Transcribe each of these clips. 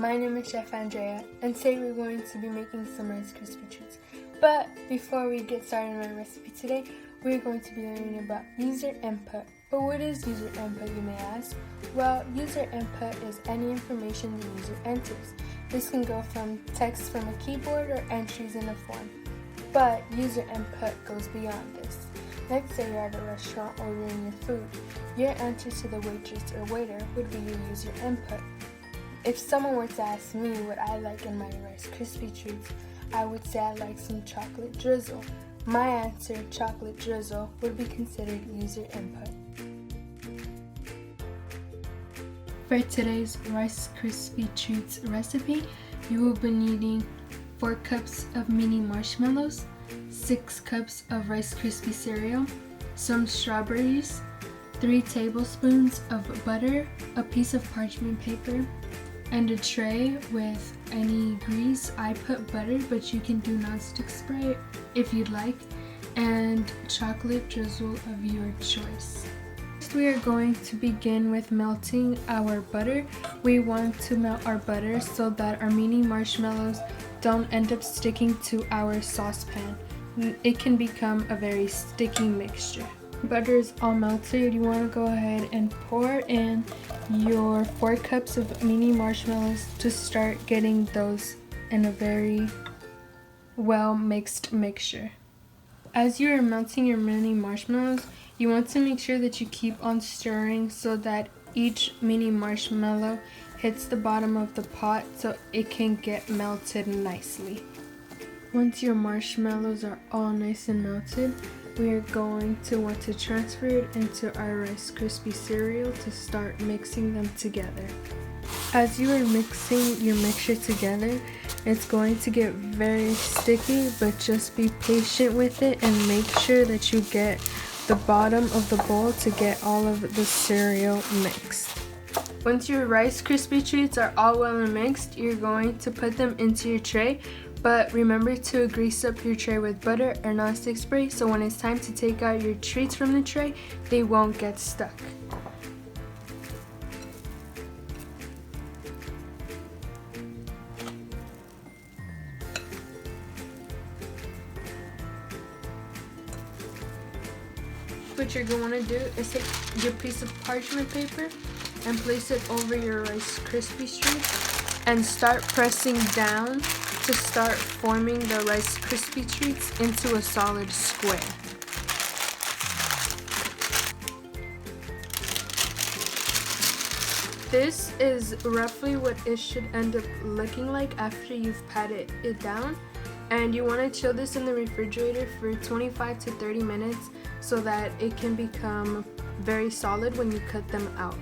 my name is Chef Andrea, and today we're going to be making some Rice Krispie treats. But before we get started on our recipe today, we're going to be learning about user input. But what is user input, you may ask? Well, user input is any information the user enters. This can go from text from a keyboard or entries in a form. But user input goes beyond this. Let's say you're at a restaurant ordering your food. Your answer to the waitress or waiter would be your user input. If someone were to ask me what I like in my Rice Krispie treats, I would say I like some chocolate drizzle. My answer, chocolate drizzle, would be considered user input. For today's Rice Krispie treats recipe, you will be needing 4 cups of mini marshmallows, 6 cups of Rice Krispie cereal, some strawberries, 3 tablespoons of butter, a piece of parchment paper, and a tray with any grease. I put butter, but you can do nonstick spray if you'd like, and chocolate drizzle of your choice. First, we are going to begin with melting our butter. We want to melt our butter so that our mini marshmallows don't end up sticking to our saucepan. It can become a very sticky mixture. Butter is all melted. You want to go ahead and pour in your 4 cups of mini marshmallows to start getting those in a very well mixed mixture. As you are melting your mini marshmallows, you want to make sure that you keep on stirring so that each mini marshmallow hits the bottom of the pot so it can get melted nicely. Once your marshmallows are all nice and melted, we are going to want to transfer it into our Rice Krispie cereal to start mixing them together. As you are mixing your mixture together, it's going to get very sticky, but just be patient with it and make sure that you get the bottom of the bowl to get all of the cereal mixed. Once your Rice Krispie treats are all well and mixed, you're going to put them into your tray. But remember to grease up your tray with butter or nonstick spray so when it's time to take out your treats from the tray, they won't get stuck. What you're going to do is take your piece of parchment paper and place it over your Rice Krispie treats and start pressing down to start forming the Rice Krispie treats into a solid square. This is roughly what it should end up looking like after you've patted it down, and you want to chill this in the refrigerator for 25 to 30 minutes so that it can become very solid when you cut them out.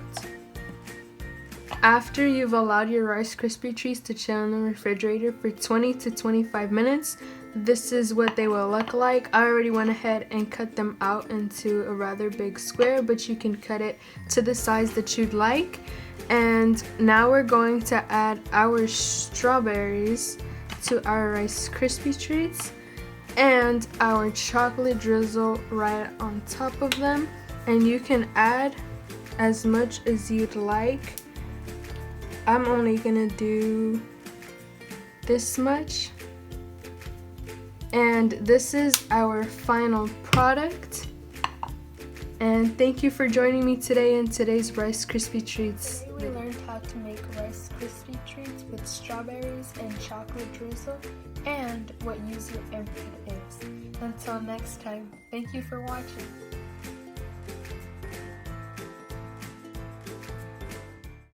After you've allowed your Rice Krispie treats to chill in the refrigerator for 20 to 25 minutes, this is what they will look like. I already went ahead and cut them out into a rather big square, but you can cut it to the size that you'd like. And now we're going to add our strawberries to our Rice Krispie treats and our chocolate drizzle right on top of them. And you can add as much as you'd like. I'm only gonna do this much, and this is our final product. And thank you for joining me today in today's Rice Krispie treats. Today we learned how to make Rice Krispie treats with strawberries and chocolate drizzle and what user input is. Until next time, thank you for watching.